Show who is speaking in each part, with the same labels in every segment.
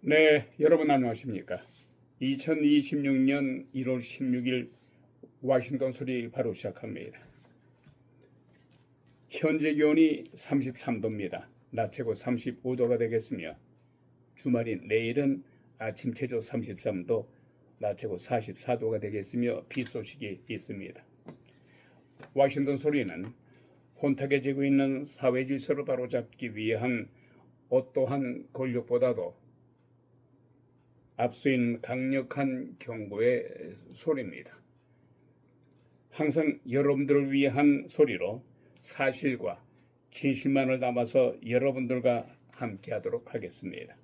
Speaker 1: 네, 여러분 안녕하십니까? 2026년 1월 16일 워싱턴 소리 바로 시작합니다. 현재 기온이 33도입니다. 낮 최고 35도가 되겠으며 주말인 내일은 아침 최저 33도, 낮 최고 44도가 되겠으며 비 소식이 있습니다. 워싱턴 소리는 혼탁해지고 있는 사회 질서를 바로잡기 위한 어떠한 권력보다도 앞서 있는 강력한 경고의 소리입니다. 항상 여러분들을 위한 소리로 사실과 진실만을 담아서 여러분들과 함께하도록 하겠습니다.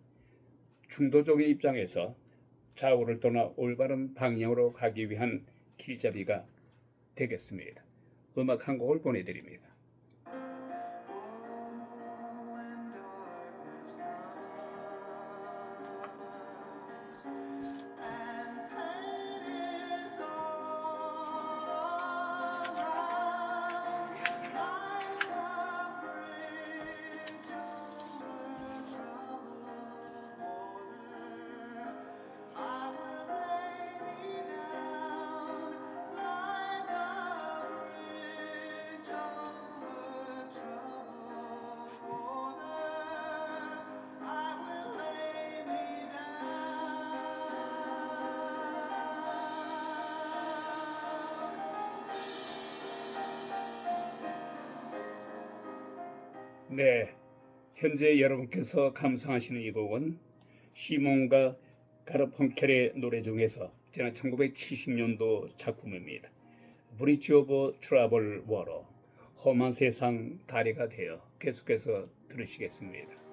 Speaker 1: 중도적인 입장에서 좌우를 떠나 올바른 방향으로 가기 위한 길잡이가 되겠습니다. 음악 한 곡을 보내드립니다. 네, 현재 여러분께서 감상하시는 이 곡은 시몬과 가르펑켈의 노래 중에서 지난 1970년도 작품입니다. 브릿지 오브 트러블 워러, 험한 세상 다리가 되어 계속해서 들으시겠습니다.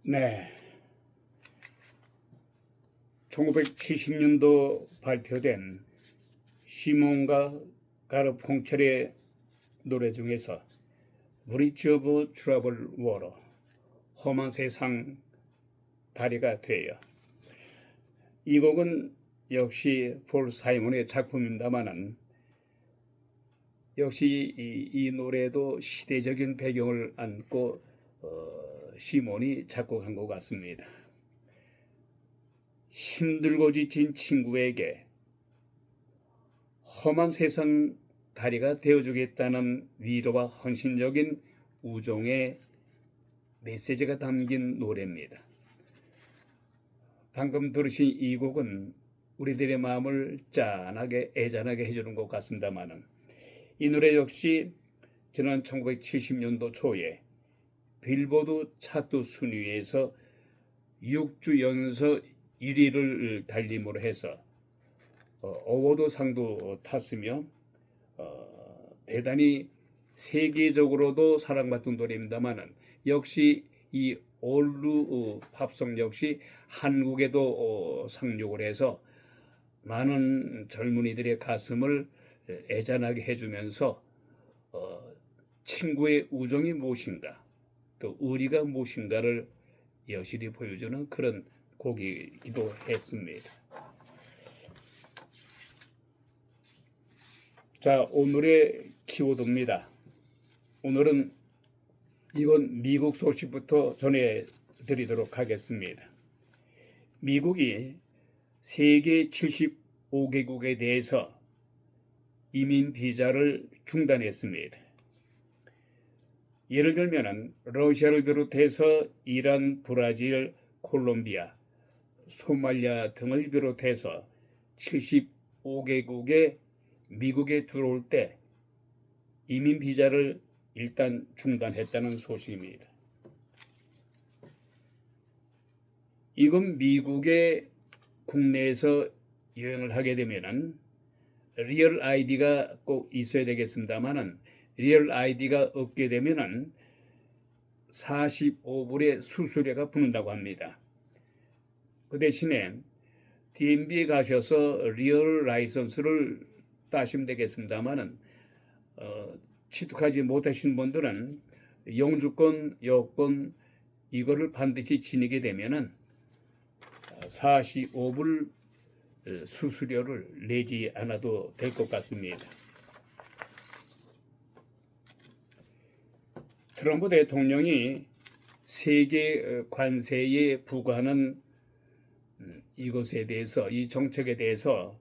Speaker 1: 네, 1970년도 발표된 시몬과 가르펑켈의 노래 중에서 브릿지 오브 트러블 워러, 험한 세상 다리가 되어, 이 곡은 역시 폴 사이먼의 작품입니다만은 역시 이 노래도 시대적인 배경을 안고 시몬이 작곡한 것 같습니다. 힘들고 지친 친구에게 험한 세상 다리가 되어주겠다는 위로와 헌신적인 우정의 메시지가 담긴 노래입니다. 방금 들으신 이 곡은 우리들의 마음을 짠하게 애잔하게 해주는 것 같습니다만은 이 노래 역시 지난 1970년도 초에 빌보드 차트 순위에서 6주 연속 1위를 달림으로 해서 어워드상도 탔으며 대단히 세계적으로도 사랑받던 노래입니다만은 역시 이 올드 팝송 역시 한국에도 상륙을 해서 많은 젊은이들의 가슴을 애잔하게 해주면서 친구의 우정이 무엇인가, 또 의리가 무엇인가를 여실히 보여주는 그런 곡이기도 했습니다. 자, 오늘의 키워드입니다. 오늘은 이건 미국 소식부터 전해드리도록 하겠습니다. 미국이 세계 75개국에 대해서 이민 비자를 중단했습니다. 예를 들면 러시아를 비롯해서 이란, 브라질, 콜롬비아, 소말리아 등을 비롯해서 75개국에 미국에 들어올 때 이민 비자를 일단 중단했다는 소식입니다. 이건 미국의 국내에서 여행을 하게 되면은 리얼 아이디가 꼭 있어야 되겠습니다만은 리얼 아이디가 없게 되면은 45불의 수수료가 붙는다고 합니다. 그 대신에 DMV에 가셔서 리얼 라이선스를 따시면 되겠습니다만은 취득하지 못하신 분들은 영주권, 여권 이거를 반드시 지니게 되면은 45불 수수료를 내지 않아도 될 것 같습니다. 트럼프 대통령이 세계 관세에 부과하는 이것에 대해서, 이 정책에 대해서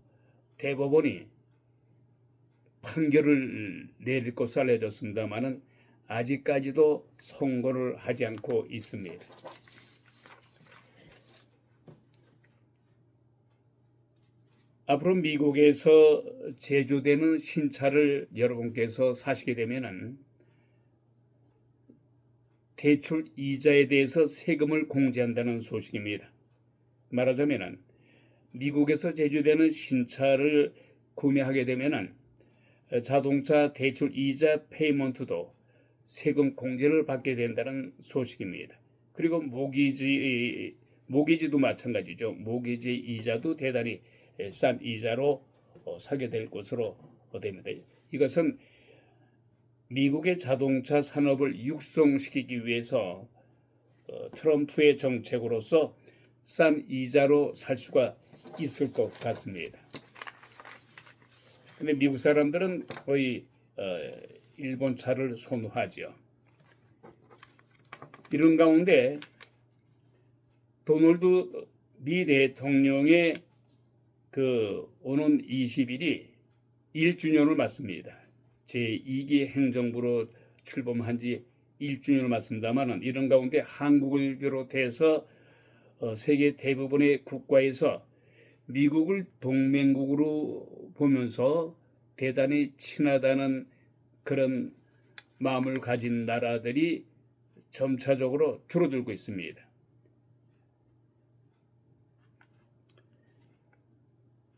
Speaker 1: 대법원이 판결을 내릴 것으로 알려졌습니다만은 아직까지도 선고를 하지 않고 있습니다. 앞으로 미국에서 제조되는 신차를 여러분께서 사시게 되면은 대출 이자에 대해서 세금을 공제한다는 소식입니다. 말하자면은 미국에서 제조되는 신차를 구매하게 되면은 자동차 대출 이자 페이먼트도 세금 공제를 받게 된다는 소식입니다. 그리고 모기지도 마찬가지죠. 모기지 이자도 대단히 싼 이자로 사게 될 것으로 됩니다. 이것은 미국의 자동차 산업을 육성시키기 위해서 트럼프의 정책으로서 싼 이자로 살 수가 있을 것 같습니다. 근데 미국 사람들은 거의 일본 차를 선호하죠. 이런 가운데 도널드 미 대통령의 오는 20일이 1주년을 맞습니다. 제2기 행정부로 출범한 지 1주년을 맞습니다만 이런 가운데 한국을 비롯해서 세계 대부분의 국가에서 미국을 동맹국으로 보면서 대단히 친하다는 그런 마음을 가진 나라들이 점차적으로 줄어들고 있습니다.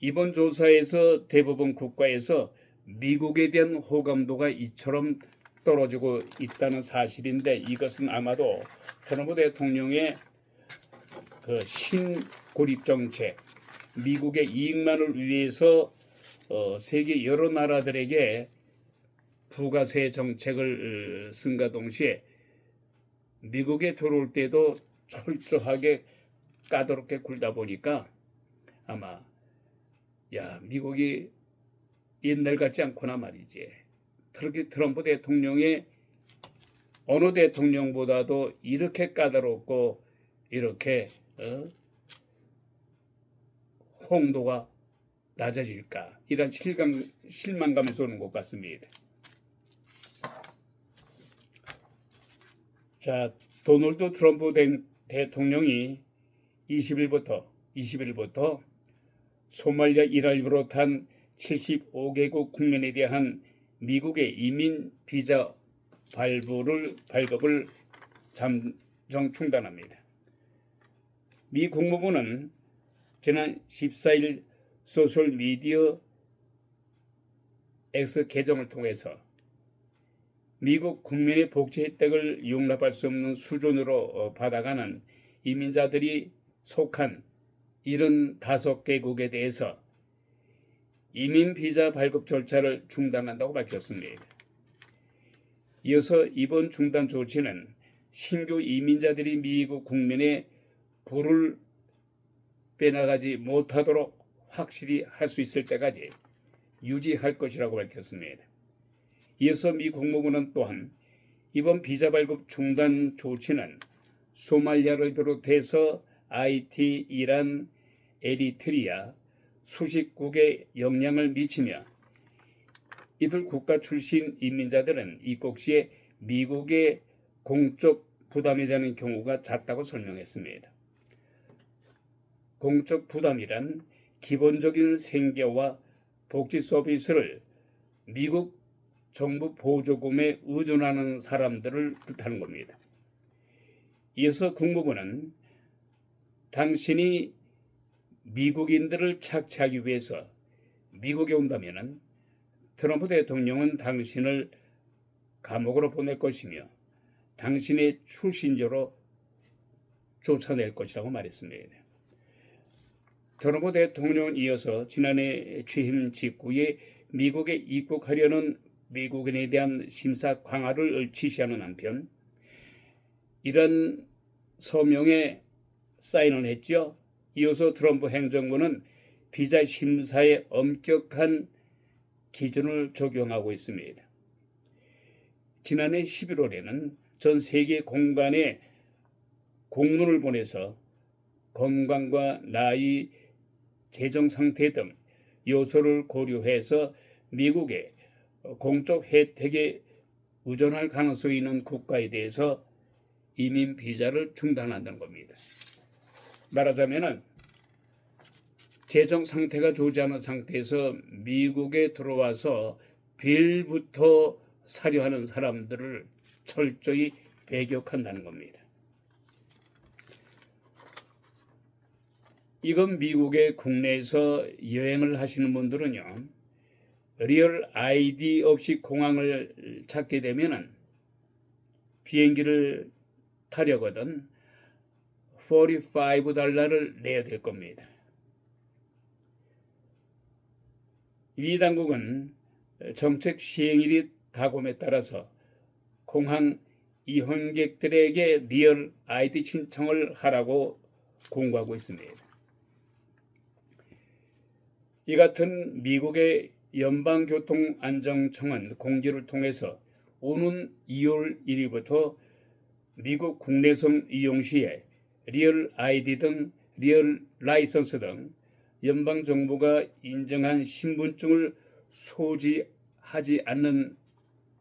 Speaker 1: 이번 조사에서 대부분 국가에서 미국에 대한 호감도가 이처럼 떨어지고 있다는 사실인데 이것은 아마도 트럼프 대통령의 신고립 정책, 미국의 이익만을 위해서 세계 여러 나라들에게 부가세 정책을 쓴과 동시에 미국에 들어올 때도 철저하게 까다롭게 굴다 보니까 아마 미국이 옛날 같지 않구나 말이지. 특히 트럼프 대통령의 어느 대통령보다도 이렇게 까다롭고 이렇게 홍도가 낮아질까 이런 실망감에서 오는 것 같습니다. 자, 도널드 트럼프 대통령이 20일부터 소말리아 이란을 비롯한 75개국 국민에 대한 미국의 이민 비자 발급을 잠정 중단합니다. 미 국무부는 지난 14일 소셜미디어 X 계정을 통해서 미국 국민의 복지 혜택을 용납할 수 없는 수준으로 받아가는 이민자들이 속한 75개국에 대해서 이민 비자 발급 절차를 중단한다고 밝혔습니다. 이어서 이번 중단 조치는 신규 이민자들이 미국 국민의 부를 빼나가지 못하도록 확실히 할 수 있을 때까지 유지할 것이라고 밝혔습니다. 이어서 미 국무부는 또한 이번 비자 발급 중단 조치는 소말리아를 비롯해서 IT, 이란, 에리트리아 수십국에 영향을 미치며 이들 국가 출신 이민자들은 입국 시에 미국의 공적 부담이 되는 경우가 잦다고 설명했습니다. 공적 부담이란 기본적인 생계와 복지 서비스를 미국 정부 보조금에 의존하는 사람들을 뜻하는 겁니다. 이어서 국무부는 당신이 미국인들을 착취하기 위해서 미국에 온다면 트럼프 대통령은 당신을 감옥으로 보낼 것이며 당신의 출신지로 쫓아낼 것이라고 말했습니다. 트럼프 대통령은 이어서 지난해 취임 직후에 미국에 입국하려는 미국인에 대한 심사 강화를 지시하는 한편 이런 서명에 사인을 했죠. 이어서 트럼프 행정부는 비자 심사에 엄격한 기준을 적용하고 있습니다. 지난해 11월에는 전 세계 공간에 공문을 보내서 건강과 나이, 재정 상태 등 요소를 고려해서 미국의 공적 혜택에 의존할 가능성이 있는 국가에 대해서 이민 비자를 중단한다는 겁니다. 말하자면 재정 상태가 좋지 않은 상태에서 미국에 들어와서 빌부터 사려 하는 사람들을 철저히 배격한다는 겁니다. 이건 미국의 국내에서 여행을 하시는 분들은요, 리얼 아이디 없이 공항을 찾게 되면은 비행기를 타려거든 $45를 내야 될 겁니다. 이 당국은 정책 시행일이 다곰에 따라서 공항 이혼객들에게 리얼 아이디 신청을 하라고 공고하고 있습니다. 이 같은 미국의 연방교통안전청은 공지를 통해서 오는 2월 1일부터 미국 국내선 이용 시에 리얼 아이디 등 리얼 라이선스 등 연방정부가 인정한 신분증을 소지하지 않는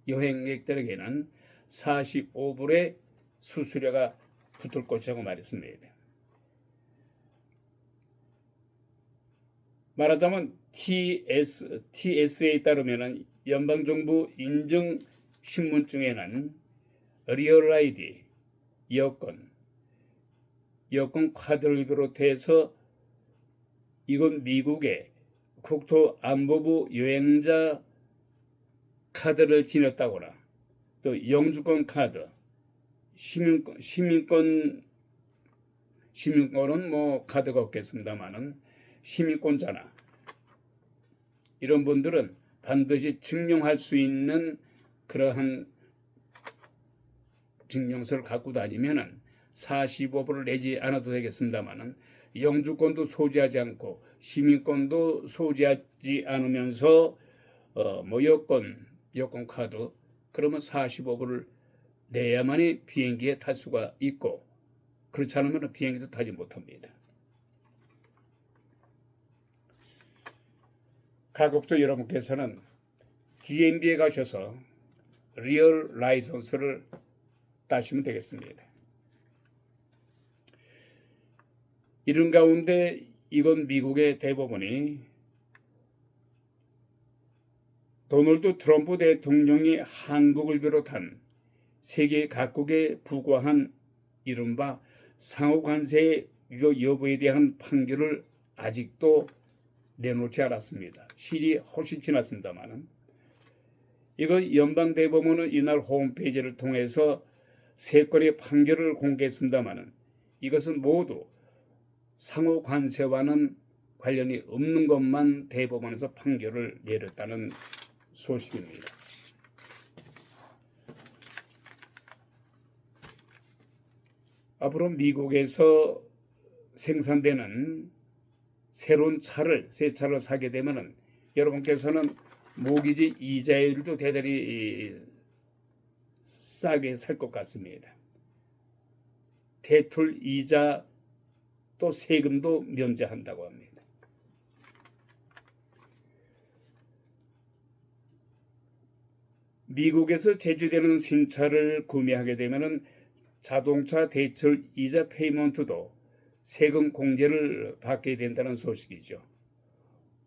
Speaker 1: 여행객들에게는 45불의 수수료가 붙을 것이라고 말했습니다. 말하자면 TSA에 따르면 연방정부 인증 신분증에는 리얼 아이디, 여권 카드를 비롯해서 이건 미국의 국토안보부 여행자 카드를 지녔다거나 또 영주권 카드, 시민권은 뭐 카드가 없겠습니다만은 시민권자나 이런 분들은 반드시 증명할 수 있는 그러한 증명서를 갖고 다니면은 45불을 내지 않아도 되겠습니다만은 영주권도 소지하지 않고 시민권도 소지하지 않으면서 뭐 여권 카드 그러면 45불을 내야만이 비행기에 탈 수가 있고 그렇지 않으면 비행기도 타지 못합니다. 가급적 여러분께서는 DMV에 가셔서 리얼 라이선스를 따시면 되겠습니다. 이런 가운데 이건 미국의 대법원이 도널드 트럼프 대통령이 한국을 비롯한 세계 각국에 부과한 이른바 상호관세 여부에 대한 판결을 아직도 내놓지 않았습니다. 시일이 훨씬 지났습니다만은 이거 연방대법원은 이날 홈페이지를 통해서 세 건의 판결을 공개했습니다만은 이것은 모두 상호관세와는 관련이 없는 것만 대법원에서 판결을 내렸다는 소식입니다. 앞으로 미국에서 생산되는 새로운 차를, 새 차를 사게 되면은 여러분께서는 모기지 이자율도 대단히 싸게 살 것 같습니다. 대출 이자 또 세금도 면제한다고 합니다. 미국에서 제조되는 신차를 구매하게 되면은 자동차 대출 이자 페이먼트도 세금 공제를 받게 된다는 소식이죠.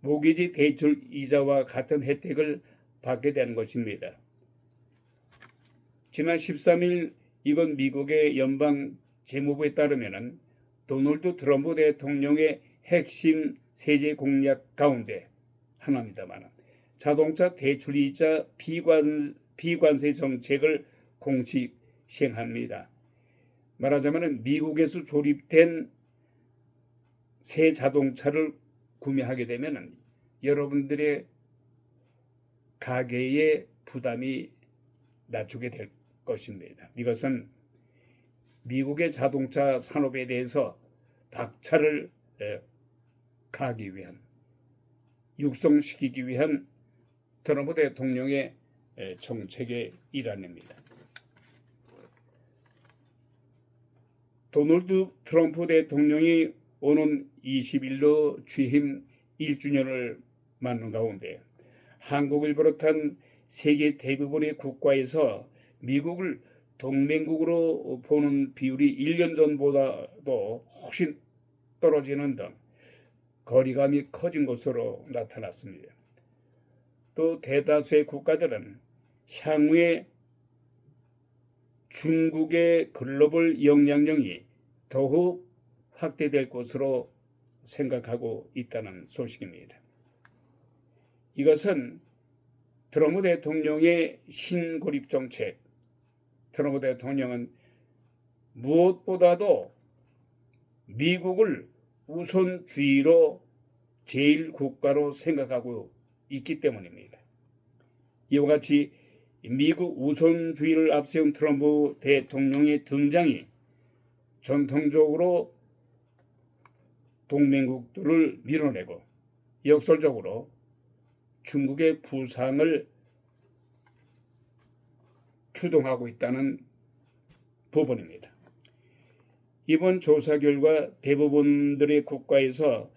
Speaker 1: 모기지 대출 이자와 같은 혜택을 받게 되는 것입니다. 지난 13일 이건 미국의 연방 재무부에 따르면 도널드 트럼프 대통령의 핵심 세제 공약 가운데 하나입니다만 자동차 대출이자 비관세 정책을 공식 시행합니다. 말하자면 미국에서 조립된 새 자동차를 구매하게 되면 여러분들의 가계의 부담이 낮추게 될 것입니다. 이것은 미국의 자동차 산업에 대해서 박차를 가기 위한, 육성시키기 위한 트럼프 대통령의 정책의 일환입니다. 도널드 트럼프 대통령이 오는 20일로 취임 1주년을 맞는 가운데 한국을 비롯한 세계 대부분의 국가에서 미국을 동맹국으로 보는 비율이 1년 전보다도 훨씬 떨어지는 등 거리감이 커진 것으로 나타났습니다. 또 대다수의 국가들은 향후에 중국의 글로벌 영향력이 더욱 확대될 것으로 생각하고 있다는 소식입니다. 이것은 트럼프 대통령의 신고립 정책, 트럼프 대통령은 무엇보다도 미국을 우선주의로 제1국가로 생각하고 있기 때문입니다. 이와 같이 미국 우선주의를 앞세운 트럼프 대통령의 등장이 전통적으로 동맹국들을 밀어내고 역설적으로 중국의 부상을 추동하고 있다는 부분입니다. 이번 조사 결과 대부분들의 국가에서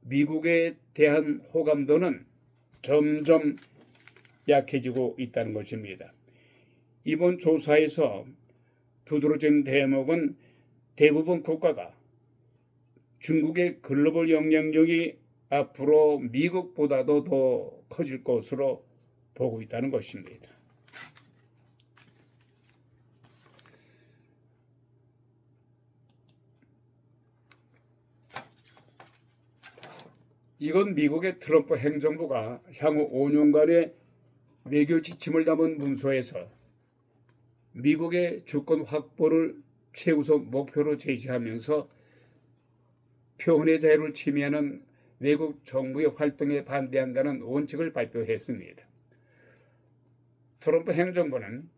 Speaker 1: 미국에 대한 호감도는 점점 약해지고 있다는 것입니다. 이번 조사에서 두드러진 대목은 대부분 국가가 중국의 글로벌 영향력이 앞으로 미국보다도 더 커질 것으로 보고 있다는 것입니다. 이건 미국의 트럼프 행정부가 향후 5년간의 외교 지침을 담은 문서에서 미국의 주권 확보를 최우선 목표로 제시하면서 표현의 자유를 침해하는 외국 정부의 활동에 반대한다는 원칙을 발표했습니다. 트럼프 행정부는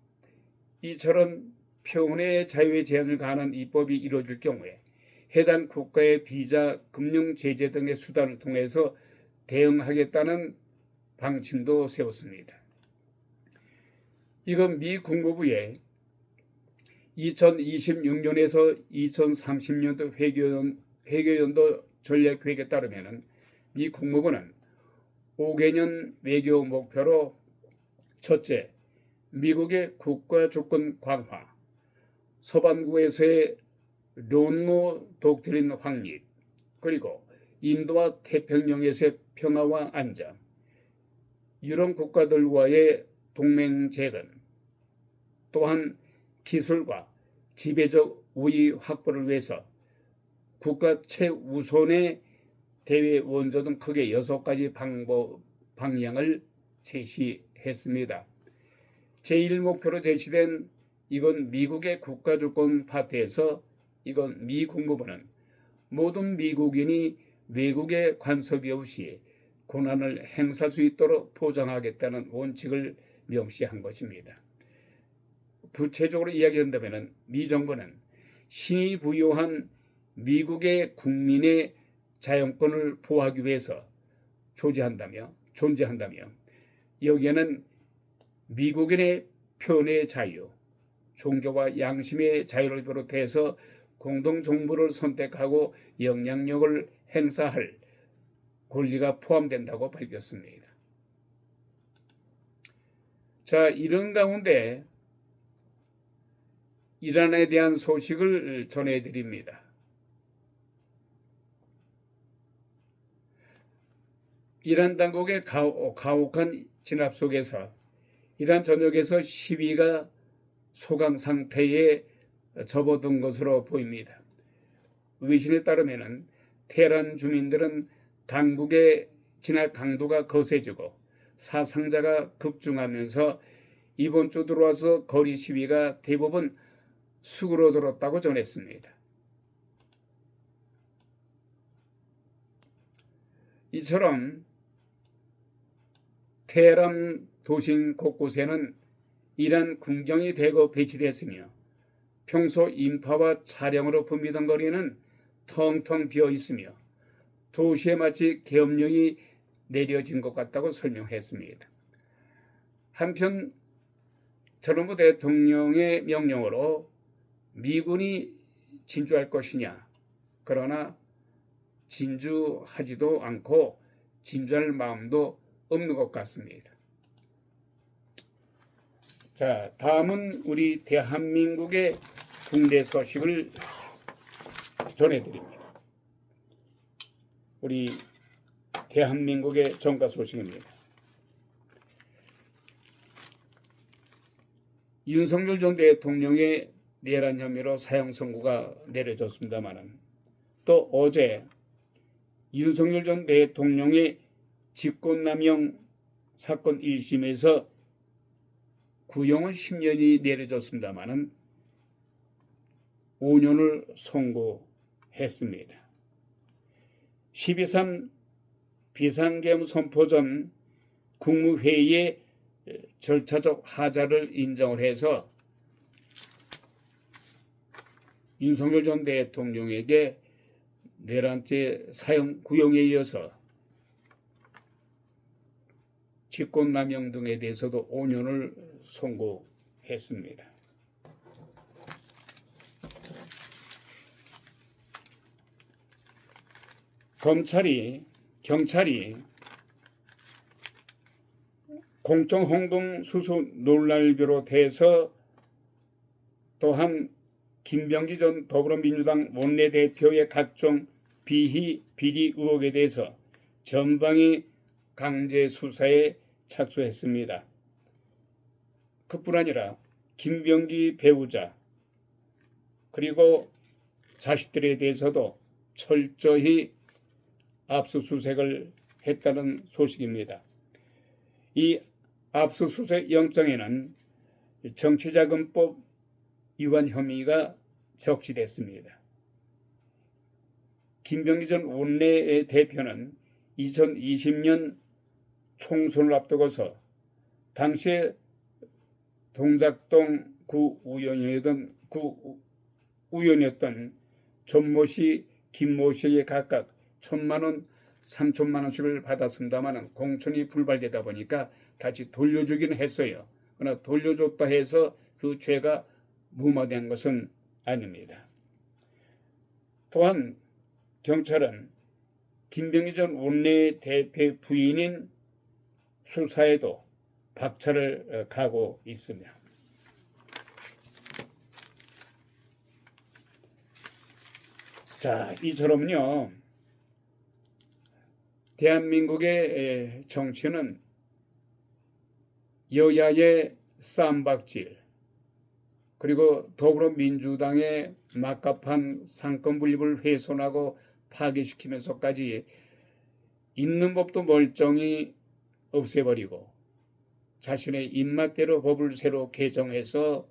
Speaker 1: 이처럼 표현의 자유의 제한을 가하는 입법이 이루어질 경우에 해당 국가의 비자, 금융 제재 등의 수단을 통해서 대응하겠다는 방침도 세웠습니다. 이건 미 국무부의 2026년에서 2030년도 회계연도 전략계획에 따르면 미 국무부는 5개년 외교 목표로 첫째, 미국의 국가 주권 강화, 서반구에서의 론노 독트린 확립, 그리고 인도와 태평양에서의 평화와 안정, 유럽 국가들과의 동맹 재건, 또한 기술과 지배적 우위 확보를 위해서 국가 최우선의 대외 원조 등 크게 6가지 방향을 제시했습니다. 제1목표로 제시된 이건 미국의 국가주권 파트에서 이건 미 국무부는 모든 미국인이 외국의 간섭이 없이 권한을 행사할 수 있도록 보장하겠다는 원칙을 명시한 것입니다. 구체적으로 이야기한다면 미 정부는 신이 부여한 미국의 국민의 자연권을 보호하기 위해서 존재한다며 여기에는 미국인의 표현의 자유, 종교와 양심의 자유를 비롯해서 공동정부를 선택하고 영향력을 행사할 권리가 포함된다고 밝혔습니다. 자, 이런 가운데 이란에 대한 소식을 전해드립니다. 이란 당국의 가혹한 진압 속에서 이란 전역에서 시위가 소강 상태에 접어든 것으로 보입니다. 외신에 따르면 테헤란 주민들은 당국의 진압 강도가 거세지고 사상자가 급증하면서 이번 주 들어와서 거리 시위가 대부분 수그러들었다고 전했습니다. 이처럼 테헤란 도심 곳곳에는 이란 군경이 대거 배치됐으며 평소 인파와 차량으로 붐비던 거리는 텅텅 비어 있으며 도시에 마치 계엄령이 내려진 것 같다고 설명했습니다. 한편 트럼프 대통령의 명령으로 미군이 진주할 것이냐, 그러나 진주하지도 않고 진주할 마음도 없는 것 같습니다. 자, 다음은 우리 대한민국의 국내 소식을 전해드립니다. 우리 대한민국의 정가 소식입니다. 윤석열 전 대통령의 내란 혐의로 사형 선고가 내려졌습니다만 또 어제 윤석열 전 대통령의 직권남용 사건 1심에서 구형은 10년이 내려졌습니다만 5년을 선고했습니다. 12.3 비상계엄 선포 전 국무회의의 절차적 하자를 인정을 해서 윤석열 전 대통령에게 내란죄 사형 구형에 이어서 직권남용 등에 대해서도 5년을 선고했습니다. 경찰이 공정헌금 수수 논란을 비롯해서 또한 김병기 전 더불어민주당 원내대표의 각종 비리 의혹에 대해서 전방위 강제 수사에 착수했습니다. 그뿐 아니라 김병기 배우자 그리고 자식들에 대해서도 철저히 압수수색을 했다는 소식입니다. 이 압수수색 영장에는 정치자금법 위반 혐의가 적시됐습니다. 김병기 전 원내대표는 2020년 총선을 앞두고서 당시에 동작동 구의원이었던 전모 씨, 김모 씨에게 각각 1,000만 원, 3천만 원씩을 받았습니다만 공천이 불발되다 보니까 다시 돌려주기는 했어요. 그러나 돌려줬다 해서 그 죄가 무마된 것은 아닙니다. 또한 경찰은 김병기 전 원내대표 부인인 수사에도 박차를 가고 있으며 자, 이처럼요. 대한민국의 정치는 여야의 쌈박질 그리고 더불어민주당의 막갑한 상권 분립을 훼손하고 파괴시키면서까지 있는 법도 멀쩡히 없애버리고 자신의 입맛대로 법을 새로 개정해서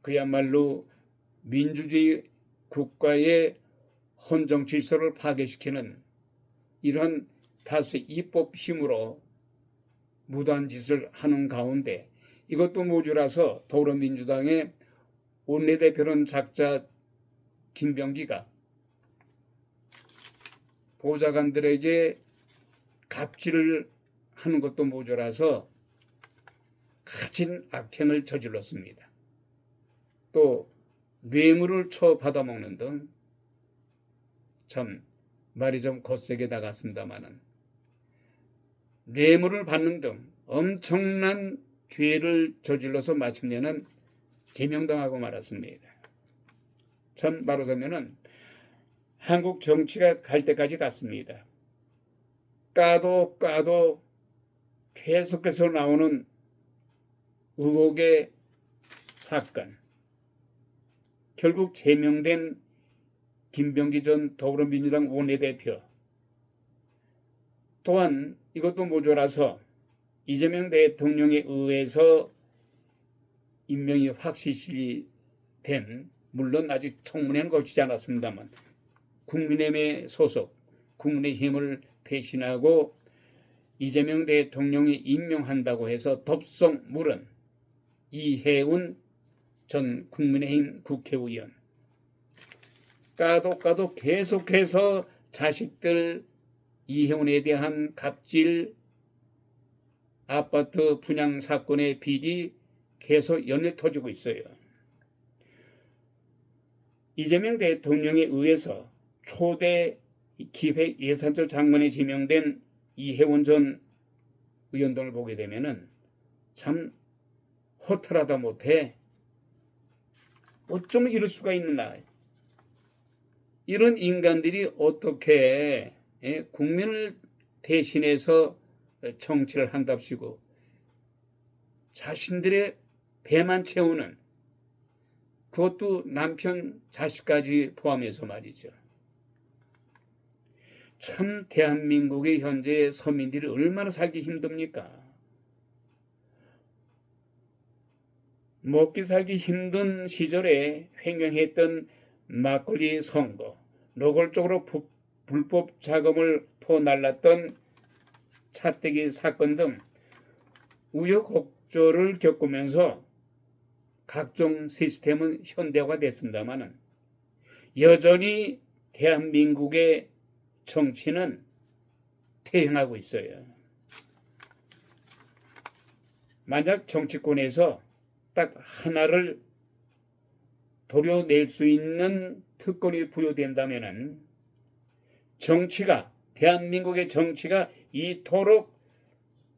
Speaker 1: 그야말로 민주주의 국가의 헌정 질서를 파괴시키는 이러한 다수의 입법 힘으로 무도한 짓을 하는 가운데 이것도 모자라서 더불어민주당의 원내대표는 작자 김병기가 보좌관들에게 갑질을 하는 것도 모자라서 가진 악행을 저질렀습니다. 또 뇌물을 처받아먹는 등 참 말이 좀 거세게 나갔습니다마는 뇌물을 받는 등 엄청난 죄를 저질러서 마침내는 제명당하고 말았습니다. 참 말하자면은 한국 정치가 갈 때까지 갔습니다. 까도 계속해서 나오는 의혹의 사건. 결국 제명된 김병기 전 더불어민주당 원내대표. 또한 이것도 모자라서 이재명 대통령에 의해서 임명이 확실시 된, 물론 아직 청문회는 거치지 않았습니다만, 국민의힘에 소속, 국민의힘을 배신하고 이재명 대통령이 임명한다고 해서 덥석 물은 이해운 전 국민의힘 국회의원. 까도 계속해서 자식들 이해운에 대한 갑질, 아파트 분양 사건의 빚이 계속 연일 터지고 있어요. 이재명 대통령에 의해서 초대 기획예산처 장관에 지명된 이해운 전 의원 등을 보게 되면은 참 허탈하다 못해 어쩜 이럴 수가 있나. 이런 인간들이 어떻게 국민을 대신해서 정치를 한답시고 자신들의 배만 채우는, 그것도 남편 자식까지 포함해서 말이죠. 참 대한민국의 현재 서민들이 얼마나 살기 힘듭니까? 먹기 살기 힘든 시절에 횡행했던 막걸리 선거, 노골적으로 불법 자금을 퍼날랐던 차떼기 사건 등 우여곡절을 겪으면서 각종 시스템은 현대화됐습니다마는 여전히 대한민국의 정치는 퇴행하고 있어요. 만약 정치권에서 딱 하나를 도려낼 수 있는 특권이 부여된다면은 정치가, 대한민국의 정치가 이토록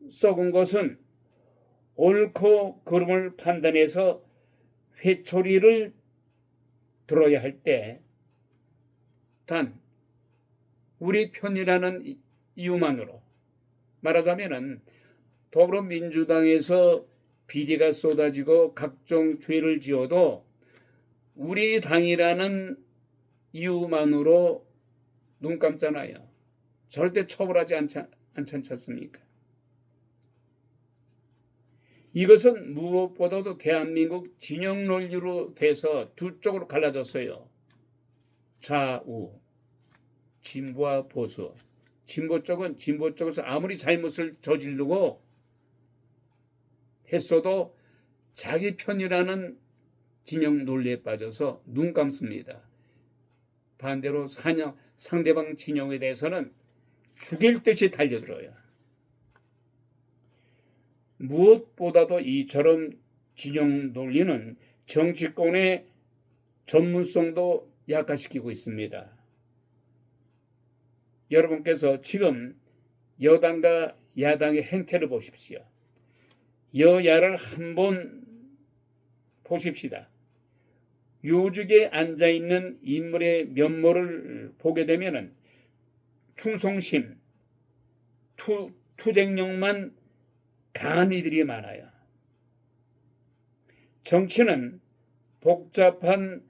Speaker 1: 썩은 것은 옳고 그름을 판단해서 회초리를 들어야 할 때 단 우리 편이라는 이유만으로, 말하자면은 더불어민주당에서 비리가 쏟아지고 각종 죄를 지어도 우리 당이라는 이유만으로 눈 감잖아요. 절대 처벌하지 않지 않습니까? 이것은 무엇보다도 대한민국 진영 논리로 돼서 두 쪽으로 갈라졌어요. 좌우, 진보와 보수. 진보 쪽에서 아무리 잘못을 저지르고 했어도 자기 편이라는 진영 논리에 빠져서 눈 감습니다. 반대로 상대방 진영에 대해서는 죽일 듯이 달려들어요. 무엇보다도 이처럼 진영 논리는 정치권의 전문성도 약화시키고 있습니다. 여러분께서 지금 여당과 야당의 행태를 보십시오. 여야를 한번 보십시다. 요직에 앉아있는 인물의 면모를 보게 되면은 충성심, 투쟁력만 강한 이들이 많아요. 정치는 복잡한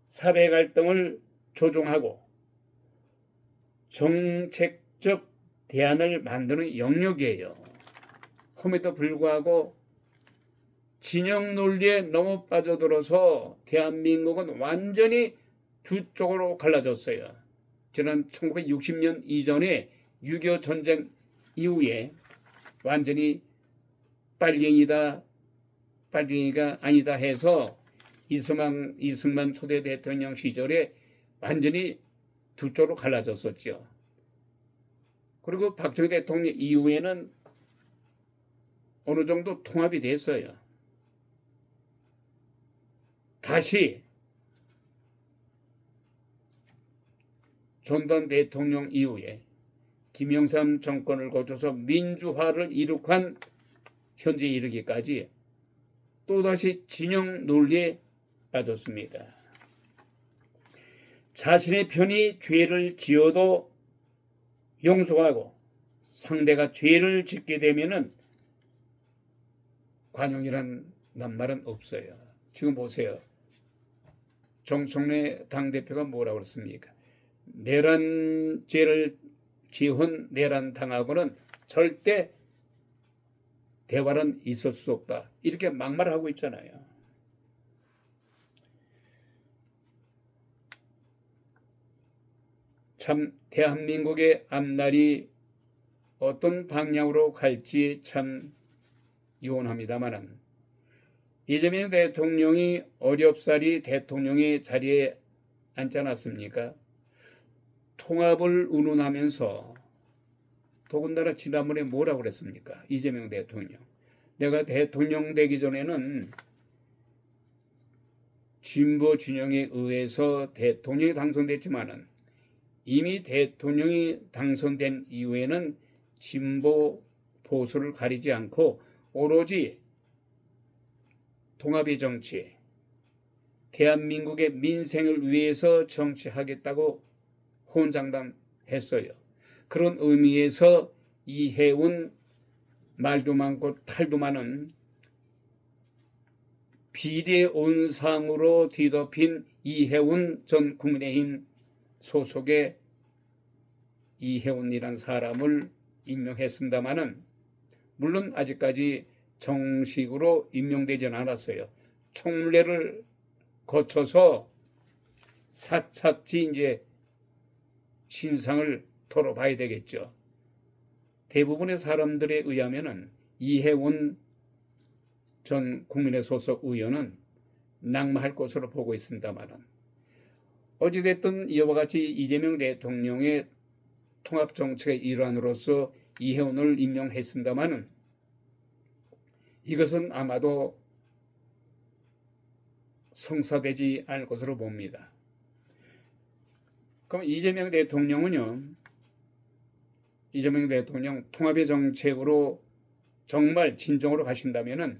Speaker 1: 사회 갈등을 조정하고 정책적 대안을 만드는 영역이에요. 그럼에도 불구하고 진영 논리에 너무 빠져들어서 대한민국은 완전히 두 쪽으로 갈라졌어요. 지난 1960년 이전에 6.25 전쟁 이후에 완전히 빨갱이가 아니다 해서 이승만 초대 대통령 시절에 완전히 두 쪽으로 갈라졌었죠. 그리고 박정희 대통령 이후에는 어느 정도 통합이 됐어요. 다시 전두환 대통령 이후에 김영삼 정권을 거쳐서 민주화를 이룩한 현재 이르기까지 또다시 진영 논리에 빠졌습니다. 자신의 편이 죄를 지어도 용서하고 상대가 죄를 짓게 되면은 관용이란 말은 없어요. 지금 보세요. 정청래 당대표가 뭐라고 그랬습니까? 내란죄를 지은 내란당하고는 절대 대화는 있을 수 없다. 이렇게 막말하고 있잖아요. 참 대한민국의 앞날이 어떤 방향으로 갈지 참 유언합니다마는 이재명 대통령이 어렵사리 대통령의 자리에 앉지 않았습니까? 통합을 운운하면서 더군다나 지난번에 뭐라고 그랬습니까? 이재명 대통령. 내가 대통령 되기 전에는 진보 진영에 의해서 대통령이 당선됐지만은 이미 대통령이 당선된 이후에는 진보 보수를 가리지 않고 오로지 통합의 정치, 대한민국의 민생을 위해서 정치하겠다고 혼장담했어요. 그런 의미에서 이해운 말도 많고 탈도 많은 비리의 온상으로 뒤덮인 이해운 전 국민의힘 소속의 이해운이란 사람을 임명했습니다마는 물론 아직까지 정식으로 임명되지는 않았어요. 총례를 거쳐서 사차치 이제 신상을 털어봐야 되겠죠. 대부분의 사람들에 의하면은 이해운 전 국민의 소속 의원은 낙마할 것으로 보고 있습니다만은 어찌됐든 이와 같이 이재명 대통령의 통합 정책의 일환으로서 이해운을 임명했습니다만은 이것은 아마도 성사되지 않을 것으로 봅니다. 그럼 이재명 대통령 통합의 정책으로 정말 진정으로 가신다면은